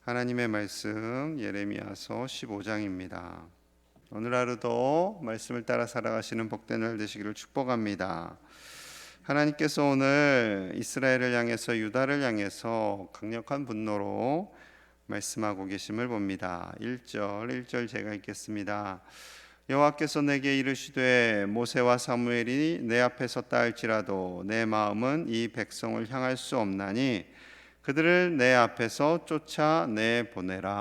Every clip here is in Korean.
하나님의 말씀 예레미야서 15장입니다. 오늘 하루도 말씀을 따라 살아가시는 복된 날 되시기를 축복합니다. 하나님께서 오늘 이스라엘을 향해서 유다를 향해서 강력한 분노로 말씀하고 계심을 봅니다. 1절 제가 읽겠습니다. 여호와께서 내게 이르시되 모세와 사무엘이 내 앞에 섰다 할지라도 내 마음은 이 백성을 향할 수 없나니 그들을 내 앞에서 쫓아내보내라.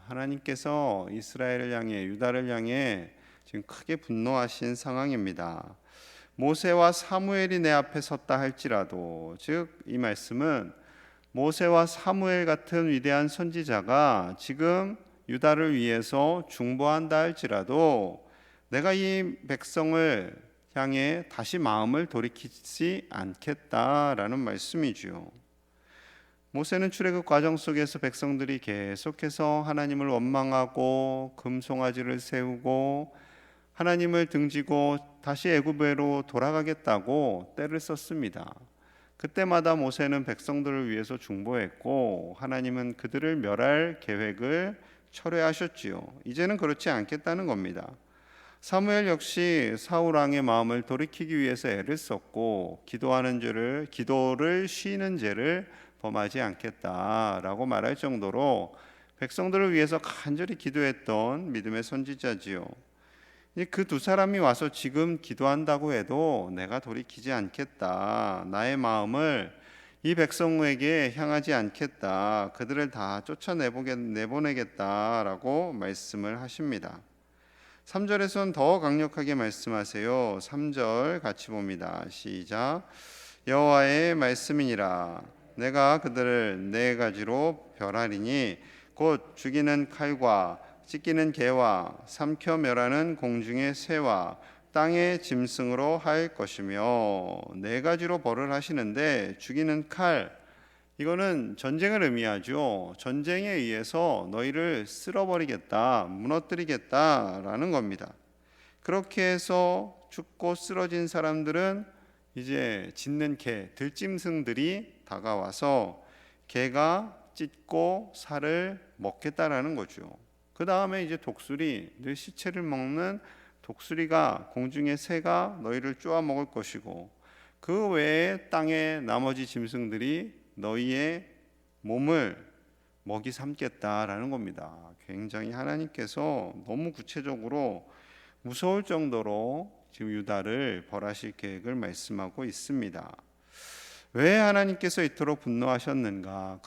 하나님께서 이스라엘을 향해 유다를 향해 지금 크게 분노하신 상황입니다. 모세와 사무엘이 내 앞에 섰다 할지라도, 즉 이 말씀은 모세와 사무엘 같은 위대한 선지자가 지금 유다를 위해서 중보한다 할지라도 내가 이 백성을 향해 다시 마음을 돌이키지 않겠다라는 말씀이지요. 모세는 출애굽 과정 속에서 백성들이 계속해서 하나님을 원망하고 금송아지를 세우고 하나님을 등지고 다시 애굽으로 돌아가겠다고 떼를 썼습니다. 그때마다 모세는 백성들을 위해서 중보했고 하나님은 그들을 멸할 계획을 철회하셨지요. 이제는 그렇지 않겠다는 겁니다. 사무엘 역시 사울 왕의 마음을 돌이키기 위해서 애를 썼고 기도를 쉬는 죄를 범하지 않겠다라고 말할 정도로 백성들을 위해서 간절히 기도했던 믿음의 선지자지요. 그 두 사람이 와서 지금 기도한다고 해도 내가 돌이키지 않겠다, 나의 마음을 이 백성에게 향하지 않겠다, 그들을 다 내보내겠다라고 말씀을 하십니다. 3절에서는 더 강력하게 말씀하세요. 3절 같이 봅니다. 시작. 여호와의 말씀이니라 내가 그들을 네 가지로 멸하리니 곧 죽이는 칼과 찢기는 개와 삼켜 멸하는 공중의 새와 땅의 짐승으로 할 것이며, 네 가지로 벌을 하시는데 죽이는 칼, 이거는 전쟁을 의미하죠. 전쟁에 의해서 너희를 쓸어버리겠다, 무너뜨리겠다라는 겁니다. 그렇게 해서 죽고 쓰러진 사람들은 이제 짖는 개, 들짐승들이 다가와서 개가 찢고 살을 먹겠다라는 거죠. 그 다음에 이제 독수리, 늘 시체를 먹는 독수리가, 공중의 새가 너희를 쪼아 먹을 것이고, 그 외에 땅의 나머지 짐승들이 너희의 몸을 먹이 삼겠다라는 겁니다. 굉장히 하나님께서 너무 구체적으로 무서울 정도로 지금 유다를 벌하실 계획을 말씀하고 있습니다. 왜 하나님께서 이토록 분노하셨는가?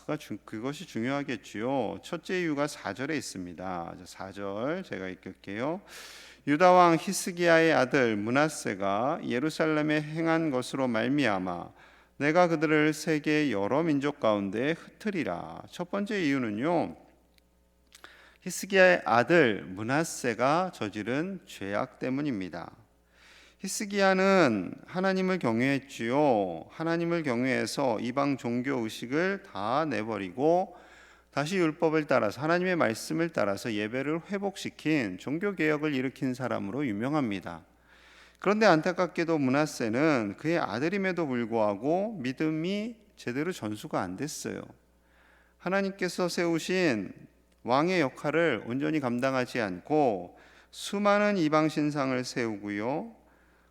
그것이 중요하겠지요. 첫째 이유가 4절에 있습니다. 4절 제가 읽을게요. 유다 왕 히스기야의 아들 므낫세가 예루살렘에 행한 것으로 말미암아 내가 그들을 세계 여러 민족 가운데 흩으리라. 첫 번째 이유는요, 히스기야의 아들 므낫세가 저지른 죄악 때문입니다. 히스기야는 하나님을 경외했지요. 하나님을 경외해서 이방 종교 의식을 다 내버리고 다시 율법을 따라서, 하나님의 말씀을 따라서 예배를 회복시킨 종교개혁을 일으킨 사람으로 유명합니다. 그런데 안타깝게도 므낫세는 그의 아들임에도 불구하고 믿음이 제대로 전수가 안 됐어요. 하나님께서 세우신 왕의 역할을 온전히 감당하지 않고 수많은 이방 신상을 세우고요,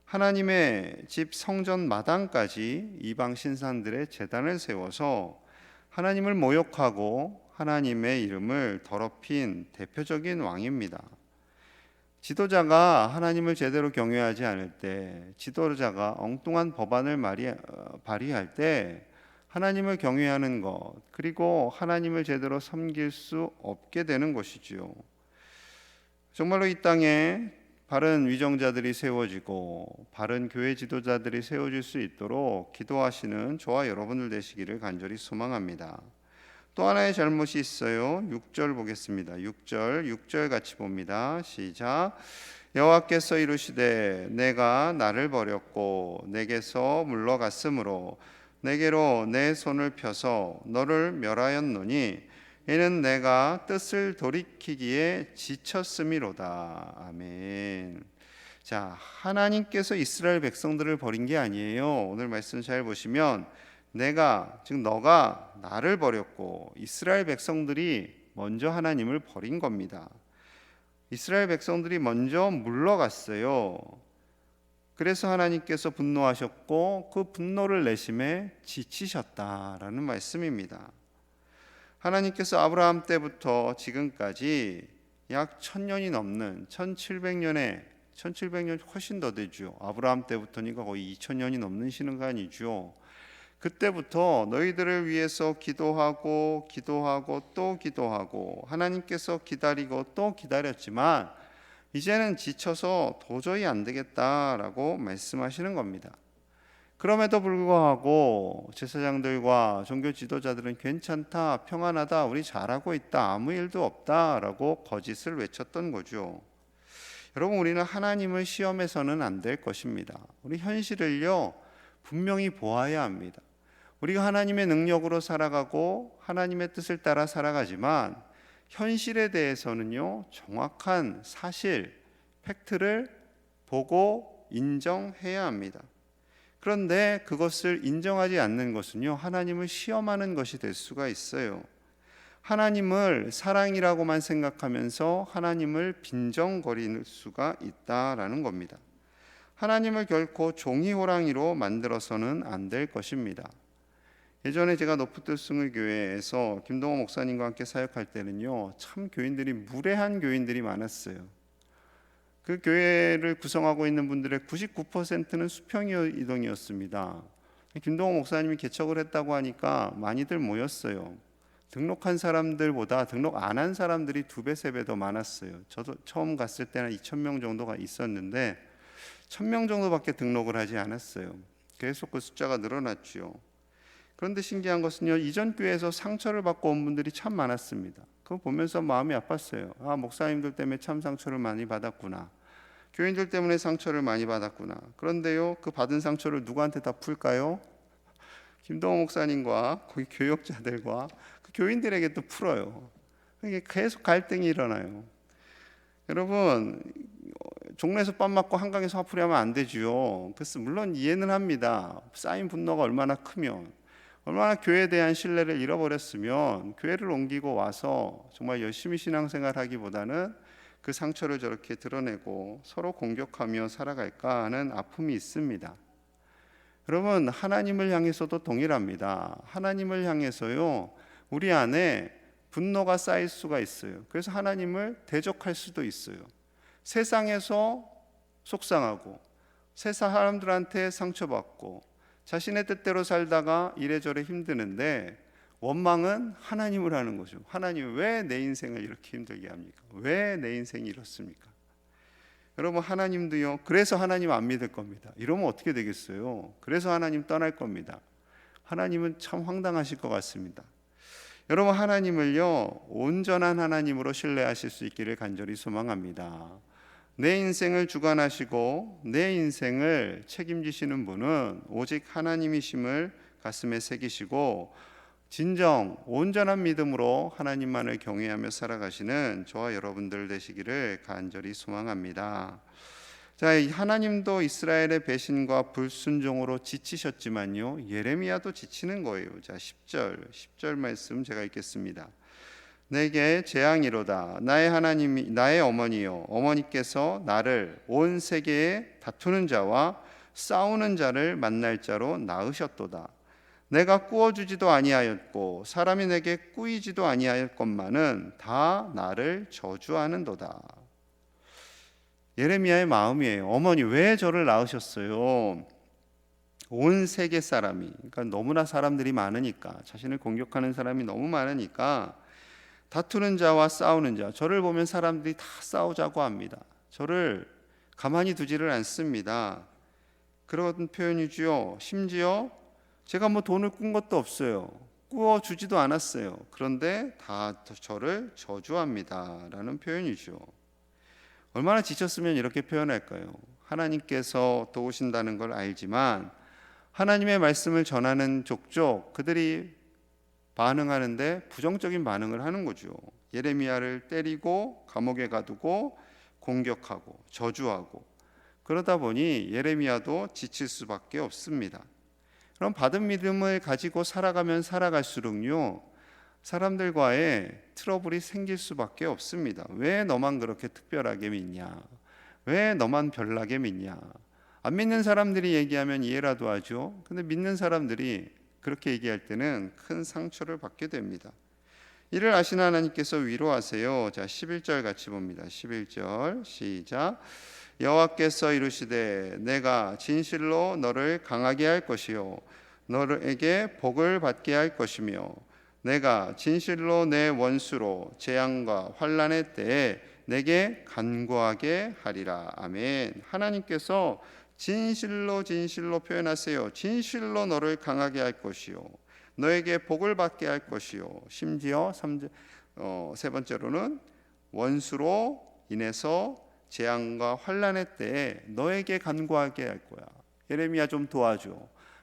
하나님의 집 성전 마당까지 이방 신상들의 제단을 세워서 하나님을 모욕하고 하나님의 이름을 더럽힌 대표적인 왕입니다. 지도자가 하나님을 제대로 경외하지 않을 때, 지도자가 엉뚱한 법안을 발의할 때 하나님을 경외하는 것, 그리고 하나님을 제대로 섬길 수 없게 되는 것이지요. 정말로 이 땅에 바른 위정자들이 세워지고 바른 교회 지도자들이 세워질 수 있도록 기도하시는 저와 여러분들 되시기를 간절히 소망합니다. 또 하나의 잘못이 있어요. 6절 보겠습니다. 6절 같이 봅니다. 시작. 여호와께서 이르시되 내가 나를 버렸고 내게서 물러갔으므로 내게로 내 손을 펴서 너를 멸하였노니 이는 내가 뜻을 돌이키기에 지쳤음이로다. 아멘. 자, 하나님께서 이스라엘 백성들을 버린 게 아니에요. 오늘 말씀 잘 보시면 즉 너가 나를 버렸고 이스라엘 백성들이 먼저 하나님을 버린 겁니다. 이스라엘 백성들이 먼저 물러갔어요. 그래서 하나님께서 분노하셨고 그 분노를 내심에 지치셨다라는 말씀입니다. 하나님께서 아브라함 때부터 지금까지 약 1000년이 넘는 1700년 훨씬 더 되죠. 아브라함 때부터니까 거의 2000년이 넘는 시간이죠. 그때부터 너희들을 위해서 기도하고 또 기도하고 하나님께서 기다리고 또 기다렸지만 이제는 지쳐서 도저히 안 되겠다라고 말씀하시는 겁니다. 그럼에도 불구하고 제사장들과 종교 지도자들은 괜찮다, 평안하다, 우리 잘하고 있다, 아무 일도 없다라고 거짓을 외쳤던 거죠. 여러분, 우리는 하나님을 시험해서는 안 될 것입니다. 우리 현실을요 분명히 보아야 합니다. 우리가 하나님의 능력으로 살아가고 하나님의 뜻을 따라 살아가지만 현실에 대해서는요 정확한 사실, 팩트를 보고 인정해야 합니다. 그런데 그것을 인정하지 않는 것은요 하나님을 시험하는 것이 될 수가 있어요. 하나님을 사랑이라고만 생각하면서 하나님을 빈정거릴 수가 있다라는 겁니다. 하나님을 결코 종이호랑이로 만들어서는 안 될 것입니다. 예전에 제가 노프뜰승을 교회에서 김동호 목사님과 함께 사역할 때는요 참 교인들이 무례한 교인들이 많았어요. 그 교회를 구성하고 있는 분들의 99%는 수평이동이었습니다. 김동호 목사님이 개척을 했다고 하니까 많이들 모였어요. 등록한 사람들보다 등록 안 한 사람들이 2배, 3배 더 많았어요. 저도 처음 갔을 때는 2,000명 정도가 있었는데 1,000명 정도밖에 등록을 하지 않았어요. 계속 그 숫자가 늘어났죠. 그런데 신기한 것은요 이전 교회에서 상처를 받고 온 분들이 참 많았습니다. 그거 보면서 마음이 아팠어요. 아, 목사님들 때문에 참 상처를 많이 받았구나, 교인들 때문에 상처를 많이 받았구나. 그런데요 그 받은 상처를 누구한테 다 풀까요? 김동호 목사님과 거기 교역자들과 그 교인들에게 또 풀어요. 이게 계속 갈등이 일어나요. 여러분, 종로에서 뺨 맞고 한강에서 화풀이 하면 안 되죠. 그래서 물론 이해는 합니다. 쌓인 분노가 얼마나 크면, 얼마나 교회에 대한 신뢰를 잃어버렸으면 교회를 옮기고 와서 정말 열심히 신앙생활 하기보다는 그 상처를 저렇게 드러내고 서로 공격하며 살아갈까 하는 아픔이 있습니다. 여러분, 하나님을 향해서도 동일합니다. 하나님을 향해서요 우리 안에 분노가 쌓일 수가 있어요. 그래서 하나님을 대적할 수도 있어요. 세상에서 속상하고 세상 사람들한테 상처받고 자신의 뜻대로 살다가 이래저래 힘드는데 원망은 하나님을 하는 거죠. 하나님, 왜 내 인생을 이렇게 힘들게 합니까? 왜 내 인생이 이렇습니까? 여러분, 하나님도요 그래서 하나님 안 믿을 겁니다. 이러면 어떻게 되겠어요? 그래서 하나님 떠날 겁니다. 하나님은 참 황당하실 것 같습니다. 여러분, 하나님을요 온전한 하나님으로 신뢰하실 수 있기를 간절히 소망합니다. 내 인생을 주관하시고 내 인생을 책임지시는 분은 오직 하나님이심을 가슴에 새기시고 진정 온전한 믿음으로 하나님만을 경외하며 살아가시는 저와 여러분들 되시기를 간절히 소망합니다. 자, 하나님도 이스라엘의 배신과 불순종으로 지치셨지만요 예레미야도 지치는 거예요. 자, 10절 말씀 제가 읽겠습니다. 내게 재앙이로다. 나의 하나님이 나의 어머니요, 어머니께서 나를 온 세계에 다투는 자와 싸우는 자를 만날 자로 낳으셨도다. 내가 꾸어주지도 아니하였고 사람이 내게 꾸이지도 아니하였건만은 다 나를 저주하는도다. 예레미야의 마음이에요. 어머니, 왜 저를 낳으셨어요? 온 세계 사람이, 그러니까 너무나 사람들이 많으니까, 자신을 공격하는 사람이 너무 많으니까 다투는 자와 싸우는 자, 저를 보면 사람들이 다 싸우자고 합니다. 저를 가만히 두지를 않습니다. 그런 표현이지요. 심지어 제가 뭐 돈을 꾼 것도 없어요. 꾸어 주지도 않았어요. 그런데 다 저를 저주합니다 라는 표현이죠. 얼마나 지쳤으면 이렇게 표현할까요? 하나님께서 도우신다는 걸 알지만 하나님의 말씀을 전하는 족족 그들이 반응하는데 부정적인 반응을 하는 거죠. 예레미야를 때리고 감옥에 가두고 공격하고 저주하고, 그러다 보니 예레미야도 지칠 수밖에 없습니다. 그럼 받은 믿음을 가지고 살아가면 살아갈수록요, 사람들과의 트러블이 생길 수밖에 없습니다. 왜 너만 그렇게 특별하게 믿냐? 왜 너만 별나게 믿냐? 안 믿는 사람들이 얘기하면 이해라도 하죠. 근데 믿는 사람들이 그렇게 얘기할 때는 큰 상처를 받게 됩니다. 이를 아시는 하나님께서 위로하세요. 자, 11절 같이 봅니다. 11절 시작. 여호와께서 이르시되 내가 진실로 너를 강하게 할 것이요 너에게 복을 받게 할 것이며 내가 진실로 내 원수로 재앙과 환난의 때에 내게 간구하게 하리라. 아멘. 하나님께서 진실로 표현하세요. 진실로 너를 강하게 할 것이요 너에게 복을 받게 할 것이요 심지어 세 번째로는 원수로 인해서 재앙과 환난의 때에 너에게 간구하게 할 거야. 예레미야 좀 도와줘.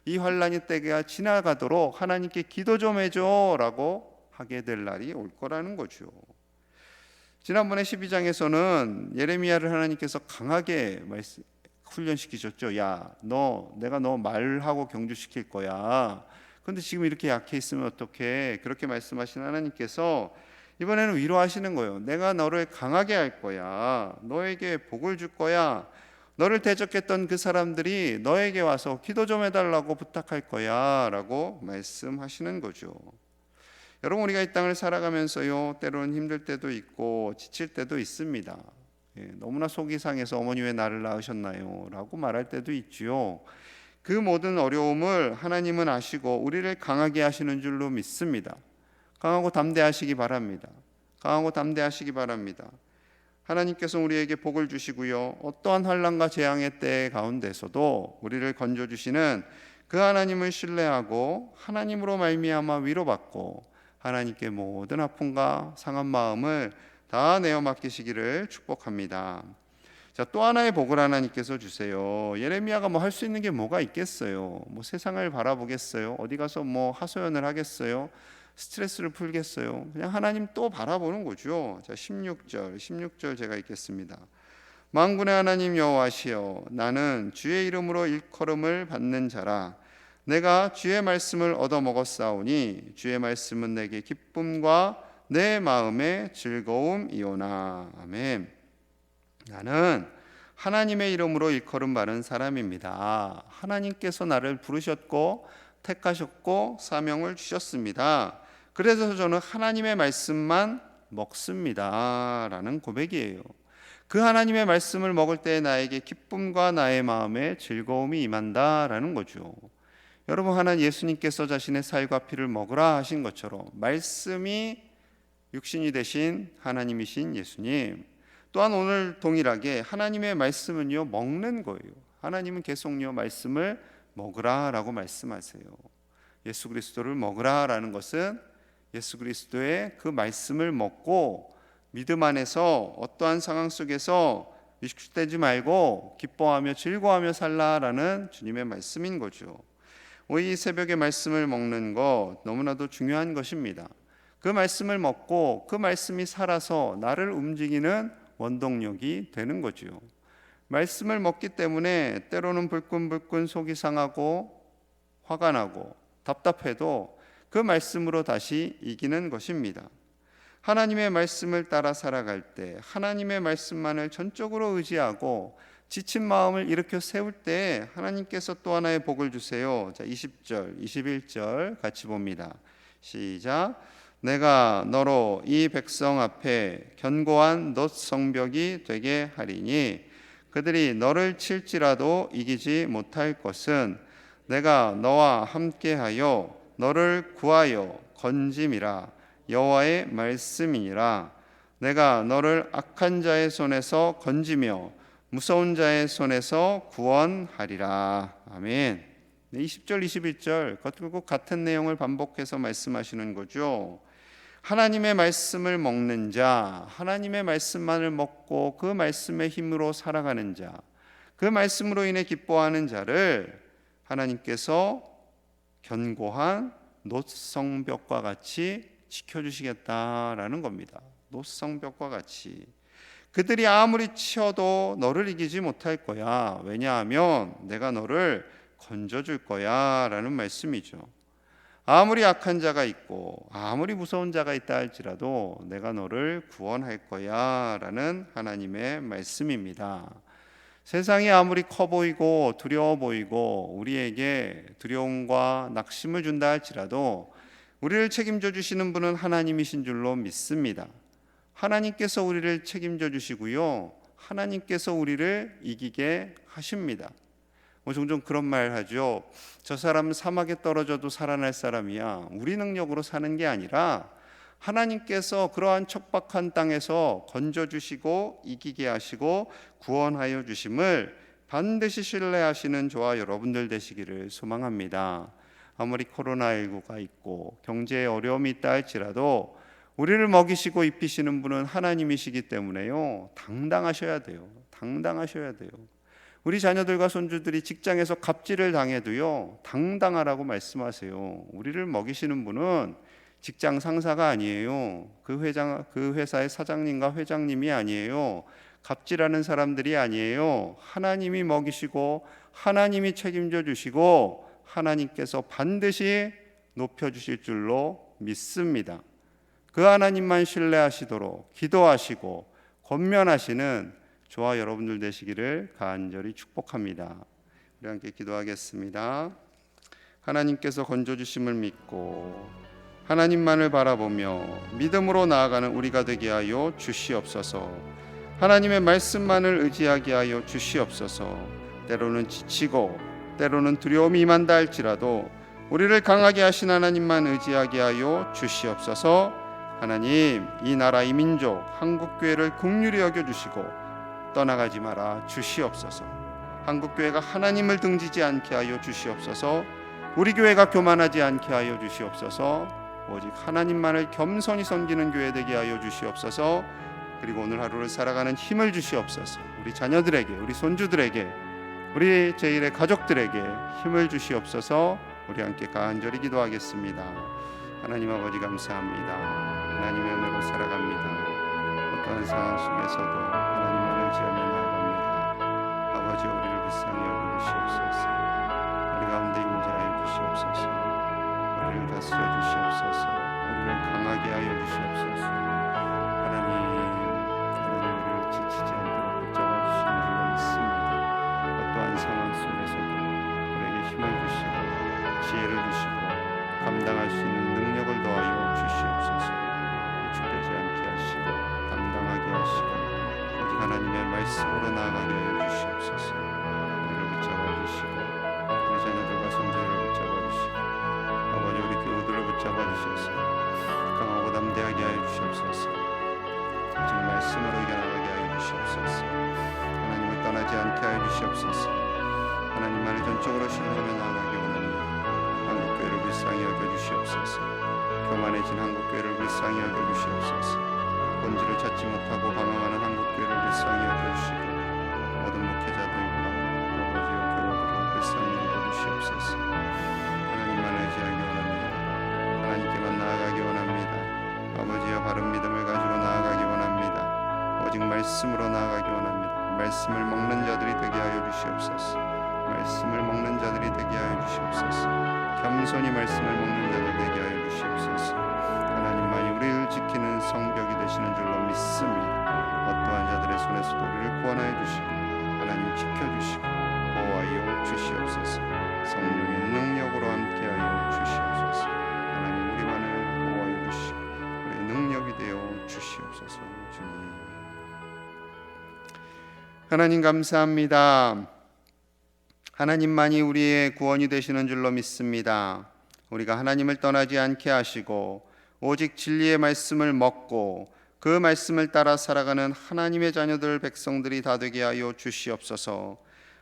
이 환난의 때가 지나가도록 하나님께 기도 좀 해줘 라고 하게 될 날이 올 거라는 거죠. 지난번에 12장에서는 예레미야를 하나님께서 강하게 훈련시키셨죠. 야, 내가 너 말하고 경주시킬 거야. 그런데 지금 이렇게 약해 있으면 어떡해? 그렇게 말씀하신 하나님께서 이번에는 위로하시는 거예요. 내가 너를 강하게 할 거야. 너에게 복을 줄 거야. 너를 대적했던 그 사람들이 너에게 와서 기도 좀 해달라고 부탁할 거야 라고 말씀하시는 거죠. 여러분, 우리가 이 땅을 살아가면서요, 때로는 힘들 때도 있고 지칠 때도 있습니다. 너무나 속이 상해서 어머니 왜 나를 낳으셨나요? 라고 말할 때도 있지요. 그 모든 어려움을 하나님은 아시고 우리를 강하게 하시는 줄로 믿습니다. 강하고 담대하시기 바랍니다. 강하고 담대하시기 바랍니다. 하나님께서 우리에게 복을 주시고요, 어떠한 환난과 재앙의 때 가운데서도 우리를 건져주시는 그 하나님을 신뢰하고 하나님으로 말미암아 위로받고 하나님께 모든 아픔과 상한 마음을 다 내어 맡기시기를 축복합니다. 자, 또 하나의 복을 하나님께서 주세요. 예레미야가 뭐 할 수 있는 게 뭐가 있겠어요? 뭐 세상을 바라보겠어요? 어디 가서 뭐 하소연을 하겠어요? 스트레스를 풀겠어요? 그냥 하나님 또 바라보는 거죠. 자, 16절 제가 읽겠습니다. 만군의 하나님 여호와시여, 나는 주의 이름으로 일컬음을 받는 자라. 내가 주의 말씀을 얻어먹었사오니 주의 말씀은 내게 기쁨과 내 마음의 즐거움이오나. 아멘. 나는 하나님의 이름으로 일컬음 받은 사람입니다. 하나님께서 나를 부르셨고 택하셨고 사명을 주셨습니다. 그래서 저는 하나님의 말씀만 먹습니다 라는 고백이에요. 그 하나님의 말씀을 먹을 때 나에게 기쁨과 나의 마음에 즐거움이 임한다 라는 거죠. 여러분, 하나님 예수님께서 자신의 살과 피를 먹으라 하신 것처럼 말씀이 육신이 되신 하나님이신 예수님, 또한 오늘 동일하게 하나님의 말씀은요 먹는 거예요. 하나님은 계속요 말씀을 먹으라 라고 말씀하세요. 예수 그리스도를 먹으라 라는 것은 예수 그리스도의 그 말씀을 먹고 믿음 안에서 어떠한 상황 속에서 위축되지 말고 기뻐하며 즐거워하며 살라라는 주님의 말씀인 거죠. 이 새벽에 말씀을 먹는 것 너무나도 중요한 것입니다. 그 말씀을 먹고 그 말씀이 살아서 나를 움직이는 원동력이 되는 거죠. 말씀을 먹기 때문에 때로는 불끈불끈 속이 상하고 화가 나고 답답해도 그 말씀으로 다시 이기는 것입니다. 하나님의 말씀을 따라 살아갈 때 하나님의 말씀만을 전적으로 의지하고 지친 마음을 일으켜 세울 때 하나님께서 또 하나의 복을 주세요. 자, 20절, 21절 같이 봅니다. 시작. 내가 너로 이 백성 앞에 견고한 놋 성벽이 되게 하리니 그들이 너를 칠지라도 이기지 못할 것은 내가 너와 함께하여 너를 구하여 건짐이라 여호와의 말씀이니라. 내가 너를 악한 자의 손에서 건지며 무서운 자의 손에서 구원하리라. 아멘. 20절 21절 결국 같은 내용을 반복해서 말씀하시는 거죠. 하나님의 말씀을 먹는 자, 하나님의 말씀만을 먹고 그 말씀의 힘으로 살아가는 자, 그 말씀으로 인해 기뻐하는 자를 하나님께서 견고한 놋 성벽과 같이 지켜주시겠다라는 겁니다. 놋 성벽과 같이. 그들이 아무리 치어도 너를 이기지 못할 거야. 왜냐하면 내가 너를 건져줄 거야 라는 말씀이죠. 아무리 악한 자가 있고 아무리 무서운 자가 있다 할지라도 내가 너를 구원할 거야 라는 하나님의 말씀입니다. 세상이 아무리 커 보이고 두려워 보이고 우리에게 두려움과 낙심을 준다 할지라도 우리를 책임져 주시는 분은 하나님이신 줄로 믿습니다. 하나님께서 우리를 책임져 주시고요, 하나님께서 우리를 이기게 하십니다. 종종 그런 말 하죠. 저 사람은 사막에 떨어져도 살아날 사람이야. 우리 능력으로 사는 게 아니라 하나님께서 그러한 척박한 땅에서 건져주시고 이기게 하시고 구원하여 주심을 반드시 신뢰하시는 저와 여러분들 되시기를 소망합니다. 아무리 코로나19가 있고 경제에 어려움이 있다 할지라도 우리를 먹이시고 입히시는 분은 하나님이시기 때문에요, 당당하셔야 돼요. 당당하셔야 돼요. 우리 자녀들과 손주들이 직장에서 갑질을 당해도요, 당당하라고 말씀하세요. 우리를 먹이시는 분은 직장 상사가 아니에요. 그 회사의 사장님과 회장님이 아니에요. 갑질하는 사람들이 아니에요. 하나님이 먹이시고 하나님이 책임져 주시고 하나님께서 반드시 높여주실 줄로 믿습니다. 그 하나님만 신뢰하시도록 기도하시고 권면하시는 저와 여러분들 되시기를 간절히 축복합니다. 우리 함께 기도하겠습니다. 하나님께서 건져주심을 믿고 하나님만을 바라보며 믿음으로 나아가는 우리가 되게 하여 주시옵소서. 하나님의 말씀만을 의지하게 하여 주시옵소서. 때로는 지치고 때로는 두려움이 임한다 할지라도 우리를 강하게 하신 하나님만 의지하게 하여 주시옵소서. 하나님, 이 나라 이 민족 한국교회를 긍휼히 여겨주시고 떠나가지 마라 주시옵소서. 한국교회가 하나님을 등지지 않게 하여 주시옵소서. 우리 교회가 교만하지 않게 하여 주시옵소서. 오직 하나님만을 겸손히 섬기는 교회 되게 하여 주시옵소서. 그리고 오늘 하루를 살아가는 힘을 주시옵소서. 우리 자녀들에게, 우리 손주들에게, 우리 제1의 가족들에게 힘을 주시옵소서. 우리 함께 간절히 기도하겠습니다. 하나님 아버지 감사합니다. 하나님의 은혜로 살아갑니다. 어떠한 상황 속에서도 하나님만을 의지하며 나아갑니다. 아버지, 우리를 불쌍히 여겨주시옵소서. 우리 가운데 임재하여 주시옵소서. 우리를 다스려 주시옵소서. 우리를 강하게 하여 주시옵소서. 하나님 우리를 지치지 않도록 붙잡아 주시는 줄로 믿습니다. 어떠한 상황 속에서도 우리에게 힘을 주시고 지혜를 주시고 감당할 수 있는 능력을 더하여 주시옵소서. 위축되지 않게 하시고 감당하게 하시고 오직 하나님의 말씀으로 나아가게 하여 주시옵소서. 우리를 붙잡아 주시고 우리 자녀들과 손자들을 붙잡아 주시고 아버지, 우리 교우들을 붙잡아 주셔서 강하고 담대하게 하여 주시옵소서. 오직 말씀으로 이겨나가게 하여 주시옵소서. 하나님을 떠나지 않게 하여 주시옵소서. 하나님만을 전적으로 신뢰하며 나아가기 원합니다. 한국교회를 불쌍히 여겨주시옵소서. 교만해진 한국교회를 불쌍히 여겨주시옵소서. 본질을 찾지 못하고 방황하는 한국교회를 불쌍히 여겨주시고 모든 목회자들과 아버지와 교우들을 불쌍히 여겨주시옵소서. 하나님만 의지하기 원합니다. 하나님께만 나아가기 원합니다. 아버지와 바른 믿음을 가지고 나아가기 원합니다. 오직 말씀으로 나아가기 원합니다. 말씀을 먹는 자들이 되게 하여 주시옵소서. 말씀을 먹는 자들이 되게 하여 주시옵소서. 겸손히 말씀을 먹는 자들 되게 하여 주시옵소서. 하나님만이 우리를 지키는 성벽이 되시는 줄로 믿습니다. 어떠한 자들의 손에서도 우리를 구원하여 주시고 하나님 지켜주시고 보호하여 주시옵소서. 성령의 능력으로 함께하여 주시옵소서. 하나님 우리만을 보호하여 주시고 우리의 능력이 되어 주시옵소서. 주님, 하나님 감사합니다. 하나님만이 우리의 구원이 되시는 줄로 믿습니다. 우리가 하나님을 떠나지 않게 하시고 오직 진리의 말씀을 먹고 그 말씀을 따라 살아가는 하나님의 자녀들 백성들이 다 되게 하여 주시옵소서.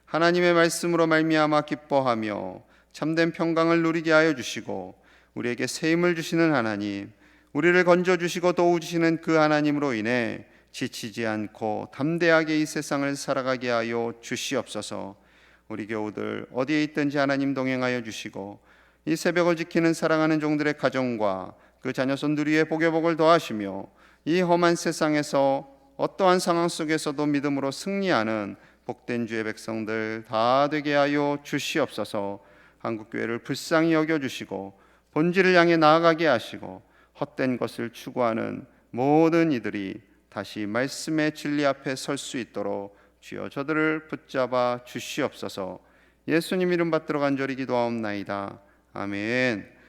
하나님의 말씀으로 말미암아 기뻐하며 참된 평강을 누리게 하여 주시고 우리에게 새 힘을 주시는 하나님, 우리를 건져주시고 도우시는 그 하나님으로 인해 지치지 않고 담대하게 이 세상을 살아가게 하여 주시옵소서. 우리 교우들 어디에 있든지 하나님 동행하여 주시고 이 새벽을 지키는 사랑하는 종들의 가정과 그 자녀손들 위에 복의 복을 더하시며 이 험한 세상에서 어떠한 상황 속에서도 믿음으로 승리하는 복된 주의 백성들 다 되게 하여 주시옵소서. 한국교회를 불쌍히 여겨주시고 본질을 향해 나아가게 하시고 헛된 것을 추구하는 모든 이들이 다시 말씀의 진리 앞에 설 수 있도록 주여 저들을 붙잡아 주시옵소서. 예수님 이름 받들어 간절히 기도하옵나이다. 아멘.